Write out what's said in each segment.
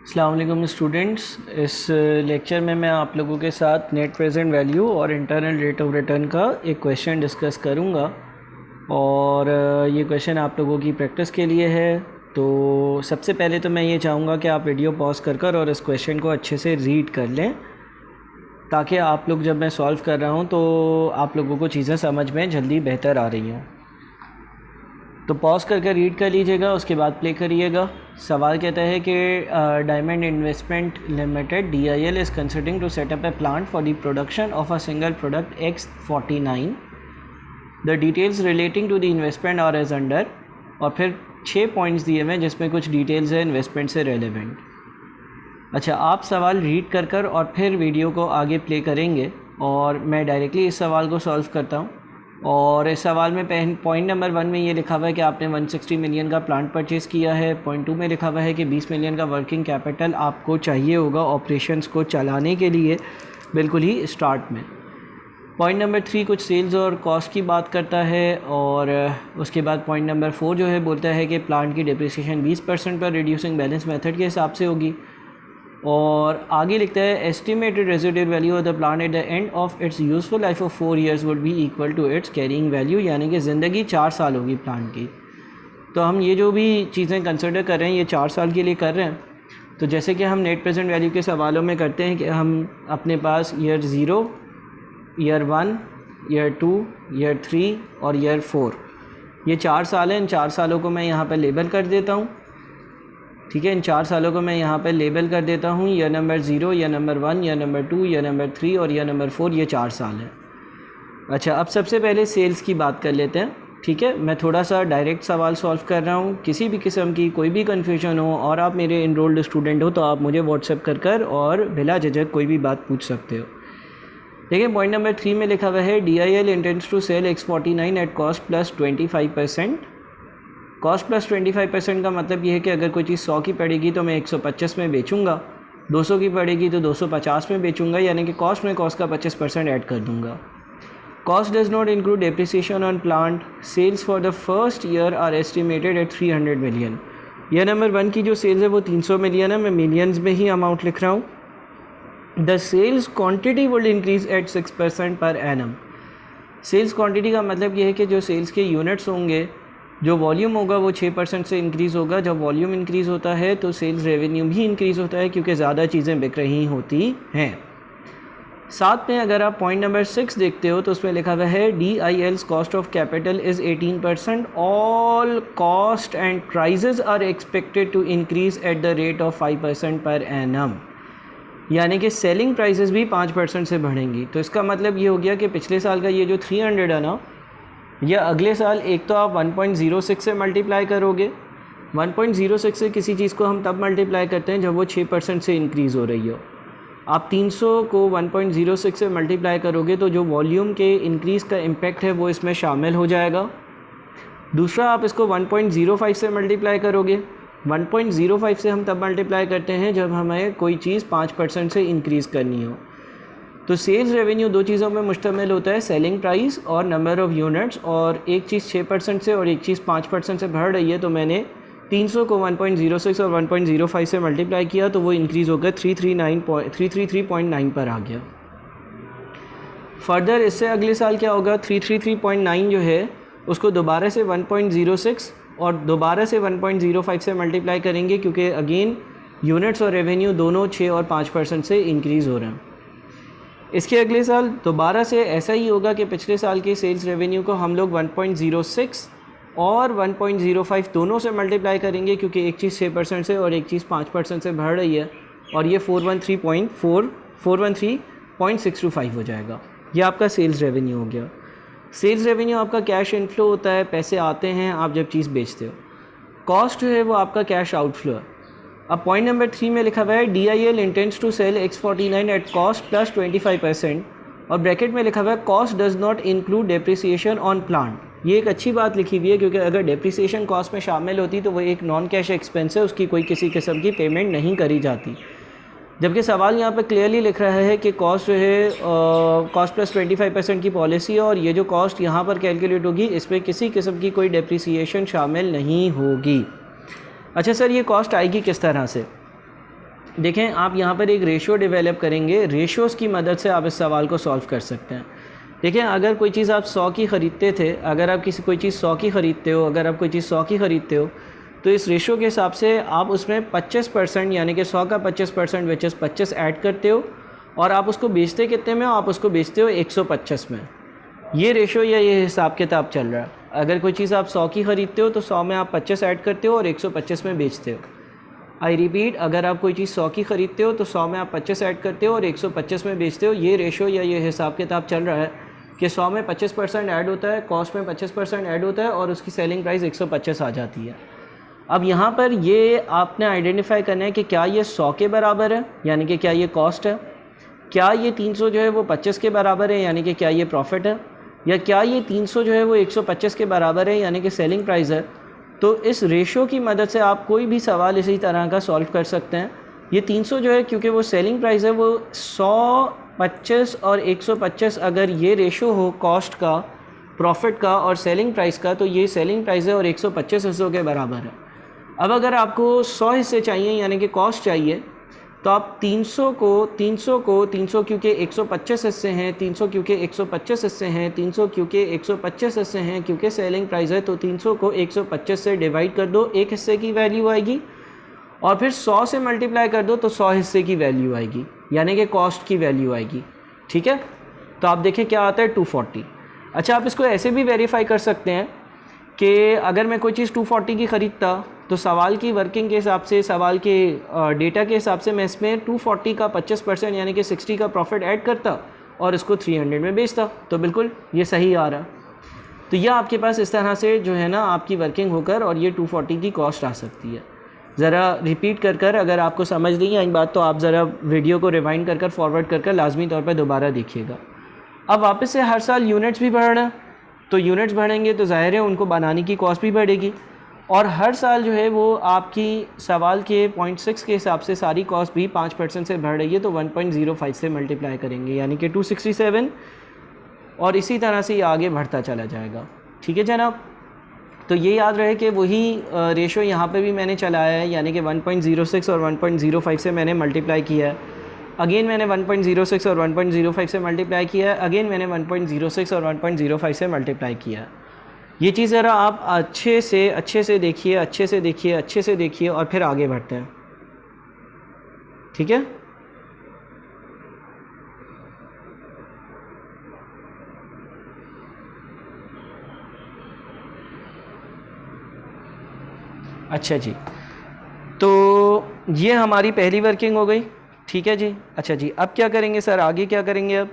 अस्सलाम वालेकुम स्टूडेंट्स। इस लेक्चर में मैं आप लोगों के साथ नेट प्रेजेंट वैल्यू और इंटरनल रेट ऑफ रिटर्न का एक क्वेश्चन डिस्कस करूंगा और ये क्वेश्चन आप लोगों की प्रैक्टिस के लिए है। तो सबसे पहले तो मैं ये चाहूँगा कि आप वीडियो पॉज कर और इस क्वेश्चन को अच्छे से रीड कर लें, ताकि आप लोग जब मैं सॉल्व कर रहा हूँ तो आप लोगों को चीज़ें समझ में जल्दी बेहतर आ रही हों। तो पॉज करके रीड कर लीजिएगा, उसके बाद प्ले करिएगा। सवाल कहता है कि diamond investment limited DIL is considering to set up a plant for the production of a single product X49। The details relating to the investment are as under, और फिर 6 पॉइंट्स दिए हुए हैं जिसमें कुछ डिटेल्स है इन्वेस्टमेंट से रेलिवेंट। अच्छा, आप सवाल रीड कर और फिर वीडियो को आगे प्ले करेंगे और मैं डायरेक्टली इस सवाल को सॉल्व करता हूँ। और इस सवाल में पॉइंट नंबर 1 में ये लिखा हुआ है कि आपने 160 मिलियन का प्लांट परचेज़ किया है। पॉइंट 2 में लिखा हुआ है कि 20 मिलियन का वर्किंग कैपिटल आपको चाहिए होगा ऑपरेशंस को चलाने के लिए बिल्कुल ही स्टार्ट में। पॉइंट नंबर 3 कुछ सेल्स और कॉस्ट की बात करता है, और उसके बाद पॉइंट नंबर 4 जो है बोलता है कि प्लांट की डिप्रिसिएशन 20% पर रिड्यूसिंग बैलेंस मेथड के हिसाब से होगी। और आगे लिखता है estimated residual value of the plant at the end of its useful life of 4 years would be equal to its carrying value, यानी कि ज़िंदगी 4 साल होगी प्लांट की। तो हम ये जो भी चीज़ें कंसिडर कर रहे हैं ये 4 साल के लिए कर रहे हैं। तो जैसे कि हम नेट प्रेजेंट वैल्यू के सवालों में करते हैं कि हम अपने पास ईयर 0, ईयर 1, ईयर 2, ईयर 3 और ईयर 4, ये 4 साल हैं। इन 4 सालों को मैं यहाँ पर लेबल कर देता हूँ। ठीक है, इन 4 सालों को मैं यहाँ पर लेबल कर देता हूँ। Year number 0, year number 1, year number 2, year number 3 और ईयर नंबर 4, ये 4 साल है। अच्छा, अब सबसे पहले सेल्स की बात कर लेते हैं। ठीक है, मैं थोड़ा सा डायरेक्ट सवाल सॉल्व कर रहा हूँ। किसी भी किस्म की कोई भी कन्फ्यूजन हो और आप मेरे इनरोल्ड स्टूडेंट हो तो आप मुझे व्हाट्सएप कर और बिला झिझक कोई भी बात पूछ सकते हो। देखिए, पॉइंट नंबर 3 में लिखा हुआ है DIL intends to sell X49 at cost plus 25%। Cost plus 25% का मतलब ये है कि अगर कोई चीज़ 100 की पड़ेगी तो मैं 125 में बेचूंगा, 200 की पड़ेगी तो 250 में बेचूंगा, यानी कि कॉस्ट में कॉस्ट का 25% ऐड कर दूंगा। Cost does not include depreciation on plant. Sales for the first year are estimated at 300 million. Year number 1 की जो सेल्स है वो 300 मिलियन है, मैं मिलियंस में ही अमाउंट लिख रहा हूँ। The sales quantity would increase at 6% per annum. Sales quantity का मतलब ये है कि जो सेल्स के यूनिट्स होंगे, जो वॉल्यूम होगा वो 6% से इंक्रीज़ होगा। जब वॉल्यूम इंक्रीज़ होता है तो सेल्स रेवेन्यू भी इंक्रीज़ होता है, क्योंकि ज़्यादा चीज़ें बिक रही होती हैं। साथ में अगर आप पॉइंट नंबर 6 देखते हो तो उसमें लिखा हुआ है DIL's cost of capital is 18%। All cost and prices are expected to increase at the rate of 5% per annum, यानी कि सेलिंग प्राइसेस भी 5% से बढ़ेंगी। तो इसका मतलब ये हो गया कि पिछले साल का ये जो 300 है ना, या अगले साल एक तो आप 1.06 से मल्टीप्लाई करोगे। 1.06 से किसी चीज़ को हम तब मल्टीप्लाई करते हैं जब वो 6% से इंक्रीज़ हो रही हो। आप 300 को 1.06 से मल्टीप्लाई करोगे तो जो वॉल्यूम के इंक्रीज़ का इम्पेक्ट है वो इसमें शामिल हो जाएगा। दूसरा, आप इसको 1.05 से मल्टीप्लाई करोगे। 1.05 से हम तब मल्टीप्लाई करते हैं जब हमें कोई चीज़ 5% से इंक्रीज़ करनी हो। तो सेल्स रेवेन्यू दो चीज़ों में मुश्तमिल होता है, सेलिंग प्राइस और नंबर ऑफ़ यूनिट्स। और एक चीज़ 6% से और एक चीज़ 5% से बढ़ रही है, तो मैंने 300 को 1.06 और 1.05 से मल्टीप्लाई किया तो वो इंक्रीज़ होकर 333.9 पर आ गया। फर्दर इससे अगले साल क्या होगा, 333.9 जो है उसको दोबारा से 1.06 और दोबारा से 1.05 से मल्टीप्लाई करेंगे, क्योंकि अगेन यूनिट्स और रेवेन्यू दोनों 6 और 5% से इंक्रीज़ हो रहे हैं। इसके अगले साल दोबारा से ऐसा ही होगा कि पिछले साल के सेल्स रेवेन्यू को हम लोग 1.06 और 1.05 दोनों से मल्टीप्लाई करेंगे, क्योंकि एक चीज़ 6% से और एक चीज़ 5% से बढ़ रही है, और ये 413.625 हो जाएगा। ये आपका सेल्स रेवेन्यू हो गया। सेल्स रेवेन्यू आपका कैश इनफ्लो होता है, पैसे आते हैं आप जब चीज़ बेचते हो। कॉस्ट जो है वो आपका कैश आउटफ्लो है। अब पॉइंट नंबर 3 में लिखा हुआ है DIL intends to sell X49 at cost plus 25%, और ब्रैकेट में लिखा हुआ है cost does not include depreciation on plant. ये एक अच्छी बात लिखी हुई है, क्योंकि अगर डेप्रिसिएशन कॉस्ट में शामिल होती तो वो एक नॉन कैश एक्सपेंस है, उसकी कोई किसी किस्म की पेमेंट नहीं करी जाती। जबकि सवाल यहाँ पे क्लियरली लिख रहा है कि कॉस्ट जो है कॉस्ट प्लस 25% की पॉलिसी है, और ये जो कॉस्ट यहाँ पर कैलकुलेट होगी इसमें किसी किस्म की कोई डेप्रिसिएशन शामिल नहीं होगी। अच्छा सर, ये कॉस्ट आएगी किस तरह से? देखें आप यहाँ पर एक रेशियो डेवलप करेंगे, रेशियोज़ की मदद से आप इस सवाल को सॉल्व कर सकते हैं। देखें अगर कोई चीज़ आप 100 की ख़रीदते थे, अगर आप कोई चीज़ 100 की ख़रीदते हो, अगर आप कोई चीज़ 100 की ख़रीदते हो, तो इस रेशियो के हिसाब से आप उसमें 25% यानी कि 100 का 25% विच इज़ 25 ऐड करते हो, और आप उसको बेचते कितने में हो? आप उसको बेचते हो 125 में। ये रेशियो या ये हिसाब किताब चल रहा है। अगर कोई चीज़ आप 100 की ख़रीदते हो तो 100 में आप 25 ऐड करते हो और 125 में बेचते हो। आई रिपीट, अगर आप कोई चीज़ 100 की ख़रीदते हो तो 100 में आप 25 ऐड करते हो और 125 में बेचते हो। ये रेशियो या ये हिसाब किताब चल रहा है कि 100 में 25% ऐड होता है, कॉस्ट में 25% ऐड होता है और उसकी सेलिंग प्राइस 125 आ जाती है। अब यहाँ पर ये आपने आइडेंटिफाई करना है कि क्या ये 100 के बराबर है, यानी कि क्या ये कॉस्ट है, क्या ये 300 जो है वो 25 के बराबर है, यानी कि क्या ये प्रॉफिट है, या क्या ये 300 जो है वो 125 के बराबर है, यानी कि सेलिंग प्राइस है। तो इस रेशियो की मदद से आप कोई भी सवाल इसी तरह का सॉल्व कर सकते हैं। ये 300 जो है क्योंकि वो सेलिंग प्राइस है, वो 100, 25 और 125 अगर ये रेशियो हो कॉस्ट का, प्रॉफिट का और सेलिंग प्राइस का, तो ये सेलिंग प्राइस है और 125 हिस्सों के बराबर है। अब अगर आपको 100 हिस्से चाहिए यानी कि कॉस्ट चाहिए, तो आप 300 को क्योंकि 125 हिस्से हैं, 300 क्योंकि 125 हिस्से हैं, 300 क्योंकि 125 हिस्से हैं, क्योंकि सेलिंग प्राइस है, तो 300 को 125 से डिवाइड कर दो, एक हिस्से की वैल्यू आएगी, और फिर 100 से मल्टीप्लाई कर दो तो 100 हिस्से की वैल्यू आएगी, यानी कि कॉस्ट की वैल्यू आएगी। ठीक है, तो आप देखें क्या आता है 240। अच्छा, आप इसको ऐसे भी वेरीफाई कर सकते हैं कि अगर मैं कोई चीज़ 240 की ख़रीदता तो सवाल की वर्किंग के हिसाब से, सवाल के डेटा के हिसाब से मैं इसमें 240 का 25% यानी कि 60 का प्रॉफिट ऐड करता और इसको 300 में बेचता, तो बिल्कुल ये सही आ रहा। तो यह आपके पास इस तरह से जो है ना आपकी वर्किंग होकर और ये 240 की कॉस्ट आ सकती है। ज़रा रिपीट कर अगर आपको समझ नहीं आई बात तो आप ज़रा वीडियो को रिवाइंड कर फॉरवर्ड कर लाजमी तौर पर दोबारा देखिएगा। अब वापस से हर साल यूनिट्स भी बढ़ रहे हैं, तो यूनिट्स बढ़ेंगे तो ज़ाहिर है उनको बनाने की कॉस्ट भी बढ़ेगी, और हर साल जो है वो आपकी सवाल के 0.6 के हिसाब से सारी कॉस्ट भी 5% से बढ़ रही है, तो 1.05 से मल्टीप्लाई करेंगे यानी कि 267, और इसी तरह से ये आगे बढ़ता चला जाएगा। ठीक है जनाब, तो ये याद रहे कि वही रेशो यहाँ पे भी मैंने चलाया है, यानी कि 1.06 और 1.05 से मैंने मल्टीप्लाई किया है, अगेन मैंने 1.06 और 1.05 से मल्टीप्लाई किया है, अगेन मैंने 1.06 और 1.05 से मल्टीप्लाई किया है। ये चीज़ ज़रा आप अच्छे से देखिए और फिर आगे बढ़ते हैं। ठीक है, अच्छा जी, तो ये हमारी पहली वर्किंग हो गई। ठीक है जी, अच्छा जी, अब क्या करेंगे सर, आगे क्या करेंगे? अब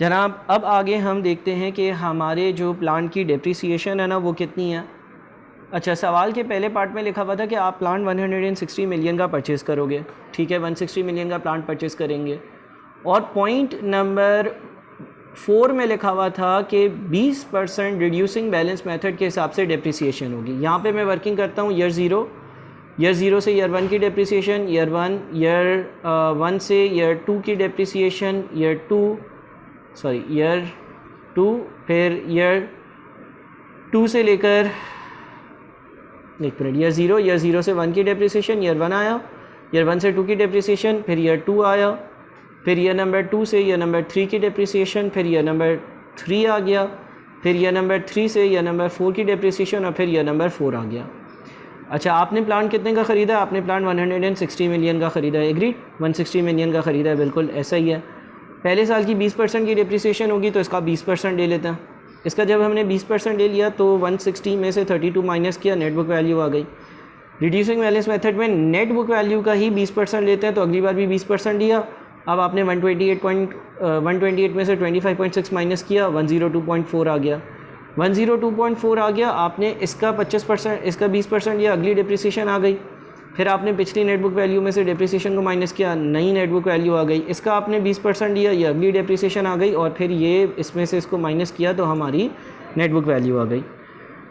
जनाब अब आगे हम देखते हैं कि हमारे जो प्लांट की डेप्रिसिएशन है ना वो कितनी है। अच्छा, सवाल के पहले पार्ट में लिखा हुआ था कि आप प्लांट 160 मिलियन का परचेज़ करोगे। ठीक है, 160 मिलियन का प्लांट परचेज़ करेंगे, और पॉइंट नंबर 4 में लिखा हुआ था कि 20% रिड्यूसिंग बैलेंस मेथड के हिसाब से डेप्रिसिएशन होगी। यहाँ पे मैं वर्किंग करता हूँ ईयर ज़ीरो से ईयर 1 की डेप्रिसिएशन, ईयर 1 से ईयर 2 की डेप्रिसिएशन, ईयर 2, फिर ईयर 2 से लेकर ईयर ज़ीरो से 1 की डेप्रिसिएशन, ईयर 1 आया, ईयर 1 से 2 की डेप्रिसिएशन, फिर ईयर 2 आया, फिर ईयर नंबर 2 से ईयर नंबर 3 की डेप्रिसिएशन, फिर ईयर नंबर 3 आ गया, फिर ईयर नंबर 3 से ईयर नंबर 4 की डेप्रिसिएशन, और फिर ईयर नंबर 4 आ गया। अच्छा, आपने प्लान कितने का ख़रीदा? आपने प्लान 160 मिलियन का ख़रीदा है। एग्रीड, 160 मिलियन का ख़रीदा है, बिल्कुल ऐसा ही है। पहले साल की 20% की डेप्रिसिएशन होगी तो इसका 20% ले लेते हैं। इसका जब हमने 20% ले लिया तो 160 में से 32 माइनस किया, नेट बुक वैल्यू आ गई। रिड्यूसिंग बैलेंस मेथड में नेट बुक वैल्यू का ही 20% लेते हैं, तो अगली बार भी 20% लिया। अब आपने 128 में से 25.6 माइनस किया, 102.4 आ गया। 102.4 आ गया, आपने इसका 25%, इसका 20% लिया, अगली डेप्रिसिएशन आ गई। फिर आपने पिछली नेट बुक वैल्यू में से डेप्रिसिएशन को माइनस किया, नई नेट बुक वैल्यू आ गई। इसका आपने 20% लिया, ये अगली डेप्रिसिएशन आ गई, और फिर ये इसमें से इसको माइनस किया तो हमारी नेट बुक वैल्यू आ गई।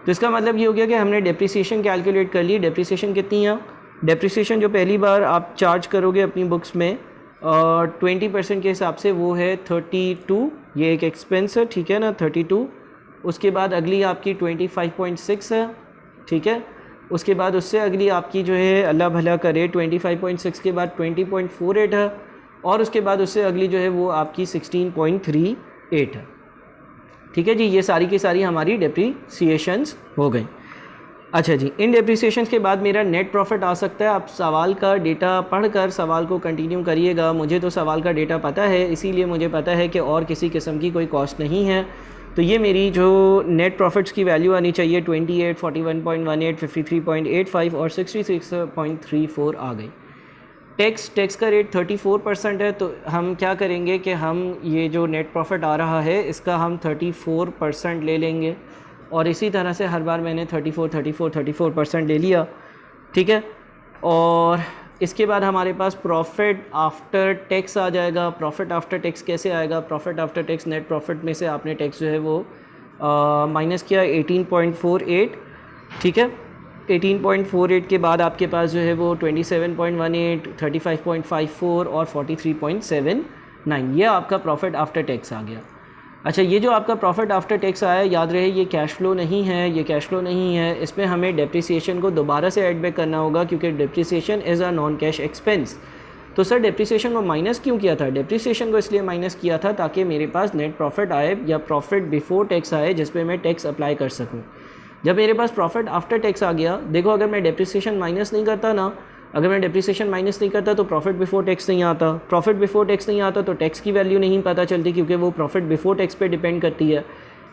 तो इसका मतलब ये हो गया कि हमने डेप्रिसिएशन कैलकुलेट कर ली। डेप्रिसिएशन कितनी है? डेप्रिसिएशन जो पहली बार आप चार्ज करोगे अपनी बुक्स में 20% के हिसाब से वो है 32, ये एक एक्सपेंस है, ठीक है ना, 32। उसके बाद अगली आपकी 25.6 है, ठीक है। उसके बाद उससे अगली आपकी जो है अल्लाह भला करे 25.6 के बाद 20.48 है, और उसके बाद उससे अगली जो है वो आपकी 16.38 है। ठीक है जी, ये सारी की सारी हमारी डेप्रीसिएशंस हो गई। अच्छा जी, इन डेप्रीसिएशंस के बाद मेरा नेट प्रॉफिट आ सकता है। आप सवाल का डेटा पढ़कर सवाल को कंटिन्यू करिएगा। मुझे तो सवाल का डेटा पता है, इसीलिए मुझे पता है कि और किसी किस्म की कोई कॉस्ट नहीं है। तो ये मेरी जो नेट प्रॉफिट्स की वैल्यू आनी चाहिए 28, 41.18, 53.85 और 66.34 आ गई। टैक्स का रेट 34% है, तो हम क्या करेंगे कि हम ये जो नेट प्रॉफिट आ रहा है इसका हम 34% ले लेंगे, और इसी तरह से हर बार मैंने 34% ले लिया। ठीक है, और इसके बाद हमारे पास प्रॉफिट आफ्टर टैक्स आ जाएगा। प्रॉफिट आफ्टर टैक्स कैसे आएगा? Profit after tax net profit में से आपने टैक्स जो है वो माइनस किया 18.48। ठीक है, 18.48 के बाद आपके पास जो है वो 27.18, 35.54 और 43.79, ये आपका प्रॉफिट आफ्टर टैक्स आ गया। अच्छा, ये जो आपका प्रॉफिट आफ्टर टैक्स आया, याद रहे ये कैश फ्लो नहीं है, ये कैश फ्लो नहीं है। इसमें हमें डेप्रिसिएशन को दोबारा से ऐड बैक करना होगा, क्योंकि depreciation is a non cash expense. तो सर डेप्रिसिएशन को माइनस क्यों किया था? डेप्रिसिएशन को इसलिए माइनस किया था ताकि मेरे पास नेट प्रॉफिट आए या प्रॉफिट बिफोर टैक्स आए जिस पे मैं टैक्स अप्लाई कर सकूँ। जब मेरे पास प्रॉफिट आफ्टर टैक्स आ गया, देखो अगर मैं डेप्रिसिएशन माइनस नहीं करता ना, अगर मैं डेप्रिसिएशन माइनस नहीं करता तो प्रॉफिट बिफोर टैक्स नहीं आता। प्रॉफिट बिफोर टैक्स नहीं आता तो टैक्स की वैल्यू नहीं पता चलती, क्योंकि वो प्रॉफिट बिफोर टैक्स पे डिपेंड करती है।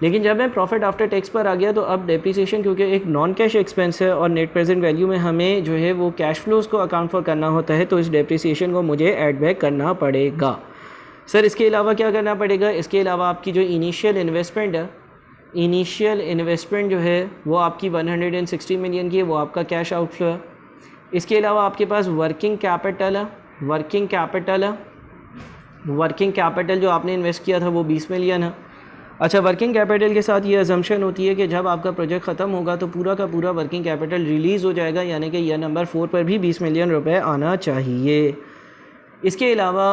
लेकिन जब मैं प्रॉफिट आफ्टर टैक्स पर आ गया तो अब डेप्रिसिएशन क्योंकि एक नॉन कैश एक्सपेंस है और नेट प्रेजेंट वैल्यू में हमें जो है वो कैश फ्लोज को अकाउंट फॉर करना होता है, तो इस डेप्रिसिएशन को मुझे ऐड बैक करना पड़ेगा। सर इसके अलावा क्या करना पड़ेगा? इसके अलावा आपकी जो इनिशियल इन्वेस्टमेंट है, इनिशियल इन्वेस्टमेंट जो है वो आपकी 160 मिलियन की है, वो आपका कैश आउटफ्लो है। इसके अलावा आपके पास वर्किंग कैपिटल है, वर्किंग कैपिटल जो आपने इन्वेस्ट किया था वो 20 मिलियन है। अच्छा, वर्किंग कैपिटल के साथ ये अजम्पशन होती है कि जब आपका प्रोजेक्ट ख़त्म होगा तो पूरा का पूरा वर्किंग कैपिटल रिलीज़ हो जाएगा, यानी कि यह नंबर 4 पर भी 20 मिलियन रुपए आना चाहिए। इसके अलावा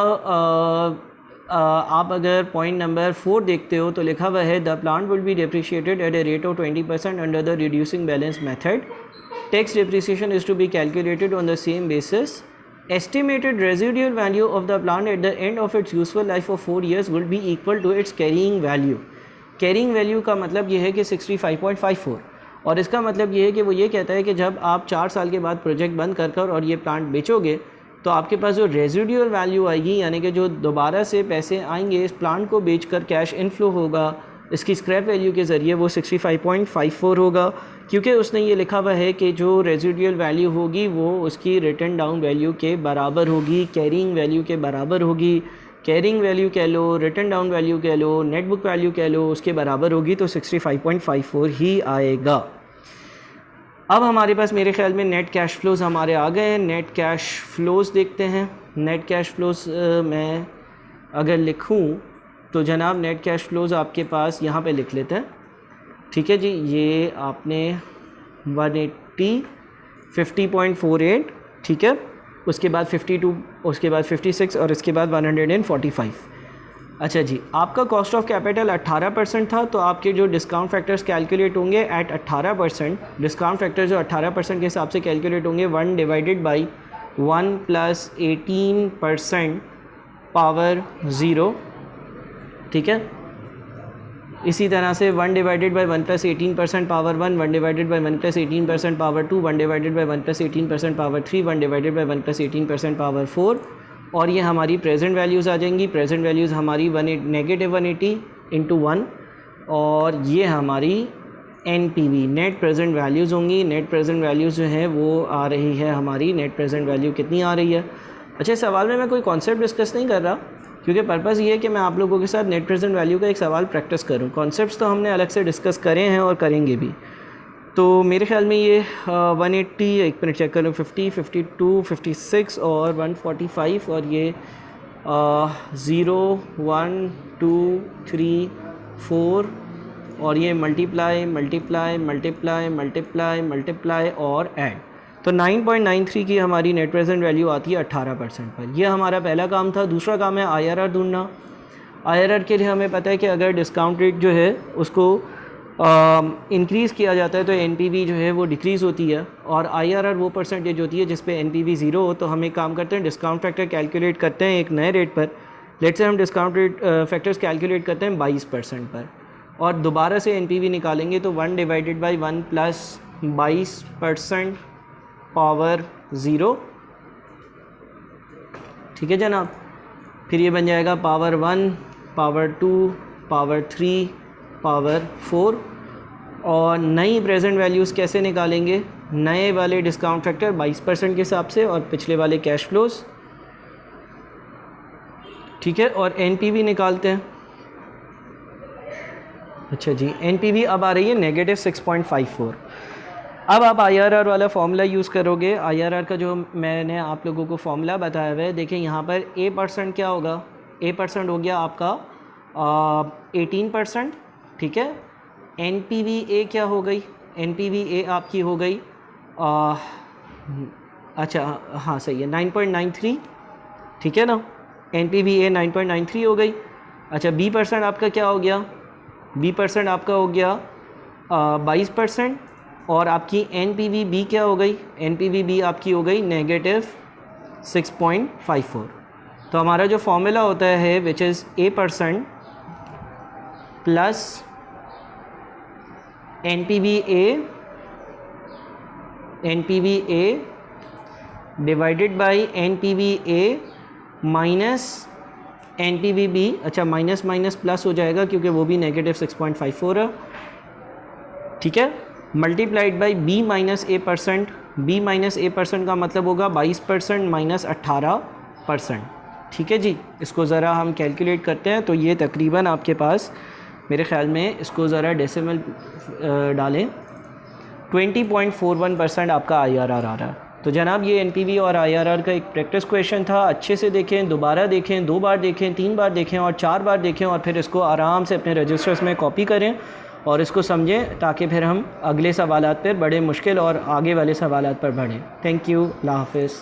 आप अगर पॉइंट नंबर 4 देखते हो तो लिखा हुआ है the plant will be depreciated at a rate of 20% under the reducing balance method. Tax depreciation is to be calculated on the same basis. Estimated residual value of the plant at the end of its useful life of 4 years will be equal to its carrying value. Carrying value का मतलब ये है कि 65.54, और इसका मतलब ये है कि वो ये कहता है कि जब आप 4 साल के बाद प्रोजेक्ट बंद कर और ये प्लांट बेचोगे तो आपके पास जो रेजिडुअल वैल्यू आएगी, यानी कि जो दोबारा से पैसे आएंगे इस प्लांट को बेचकर कैश इनफ्लो होगा, इसकी स्क्रैप वैल्यू के ज़रिए वो 65.54 होगा, क्योंकि उसने ये लिखा हुआ है कि जो रेजिडुअल वैल्यू होगी वो उसकी रिटन डाउन वैल्यू के बराबर होगी, कैरिंग वैल्यू के बराबर होगी। कैरिंग वैल्यू कह लो, रिटन डाउन वैल्यू कह लो, नेट बुक वैल्यू कह लो, उसके बराबर होगी, तो 65.54 ही आएगा। अब हमारे पास मेरे ख्याल में नेट कैश फ्लोज़ हमारे आ गए हैं। नेट कैश फ्लोज़ देखते हैं। नेट कैश फ्लोज़ मैं अगर लिखूं तो जनाब नेट कैश फ्लोज़ आपके पास यहाँ पे लिख लेते हैं। ठीक है जी, ये आपने 180 50.48, ठीक है, उसके बाद 52, उसके बाद 56 और इसके बाद 145। अच्छा जी, आपका कॉस्ट ऑफ कैपिटल 18% था, तो आपके जो डिस्काउंट फैक्टर्स कैलकुलेट होंगे एट 18%, डिस्काउंट फैक्टर जो 18% के हिसाब से कैलकुलेट होंगे 1 डिवाइडेड बाई 1 + 18% पावर 0। ठीक है, इसी तरह से 1 divided by 1 + 18% power 1, 1 divided by 1 + 18% power 2, 1 divided by 1 + 18% power 3, 1 divided by 1 + 18% power 4, और ये हमारी प्रेजेंट वैल्यूज़ आ जाएंगी। प्रेजेंट वैल्यूज़ हमारी -180 × 1, और ये हमारी NPV नेट प्रेजेंट वैल्यूज़ होंगी। नेट प्रेजेंट वैल्यूज़ जो है वो आ रही है हमारी, नेट प्रेजेंट वैल्यू कितनी आ रही है? अच्छा, इस सवाल में मैं कोई कॉन्सेप्ट डिस्कस नहीं कर रहा, क्योंकि पर्पज़ ये है कि मैं आप लोगों के साथ नेट प्रेजेंट वैल्यू का एक सवाल प्रैक्टिस करूं। कॉन्सेप्ट्स तो हमने अलग से डिस्कस करे हैं और करेंगे भी। तो मेरे ख्याल में ये 180, एक मिनट चेक करूँ, 50, 52, 56 और 145, और ये 0, 1, 2, 3, 4, और ये multiply multiply multiply multiply multiply और ऐड, तो 9.93 की हमारी नेट प्रेजेंट वैल्यू आती है 18% पर। यह हमारा पहला काम था। दूसरा काम है IRR ढूंढना। IRR के लिए हमें पता है कि अगर डिस्काउंट रेट जो है उसको इंक्रीज़ किया जाता है तो एनपीवी जो है वो डिक्रीज़ होती है, और आईआरआर वो परसेंटेज होती है जिस पे एनपीवी ज़ीरो हो। तो हम एक काम करते हैं, डिस्काउंट फैक्टर कैलकुलेट करते हैं एक नए रेट पर। लेट्स से हम डिस्काउंट रेट फैक्टर्स कैलकुलेट करते हैं 22% पर, और दोबारा से एनपीवी निकालेंगे तो 1 divided by 1 plus 22% power zero. ठीक है जनाब, फिर ये बन जाएगा पावर 1, पावर 2, पावर 3, पावर 4। और नई प्रेजेंट वैल्यूज़ कैसे निकालेंगे? नए वाले डिस्काउंट फैक्टर 22% के हिसाब से, और पिछले वाले कैश फ्लोज। ठीक है, और एनपीवी निकालते हैं। अच्छा जी, एनपीवी अब आ रही है नेगेटिव 6.54। अब आप आईआरआर वाला फॉर्मूला यूज़ करोगे। आईआरआर का जो मैंने आप लोगों को फॉर्मूला बताया हुआ है, देखिए यहाँ पर A% क्या होगा? A% हो गया आपका 18%। ठीक है, NPVA क्या हो गई? NPVA आपकी हो गई अच्छा हाँ सही है 9.93। ठीक है ना, NPVA 9.93 हो गई। अच्छा B% आपका क्या हो गया? B% आपका हो गया 22%, और आपकी NPVB क्या हो गई? NPVB आपकी हो गई नेगेटिव 6.54। तो हमारा जो फॉर्मूला होता है which is A% plus NPVA divided by NPVA minus NPVB। अच्छा माइनस माइनस प्लस हो जाएगा क्योंकि वो भी नेगेटिव 6.54 है। ठीक है, multiplied by B minus A%। B minus A% का मतलब होगा 22% माइनस 18%। ठीक है जी, इसको ज़रा हम कैलकुलेट करते हैं। तो ये तकरीबन आपके पास मेरे ख़्याल में, इसको ज़रा डेसिमल डालें, 20.41% आपका आईआरआर आ रहा है। तो जनाब ये एनपीवी और आईआरआर का एक प्रैक्टिस क्वेश्चन था। अच्छे से देखें, दोबारा देखें, 2 बार देखें, 3 बार देखें और 4 बार देखें, और फिर इसको आराम से अपने रजिस्टर्स में कॉपी करें और इसको समझें, ताकि फिर हम अगले सवालात पर बड़े मुश्किल और आगे वाले सवालात पर बढ़ें। थैंक यू, अल्लाह हाफ़िज़।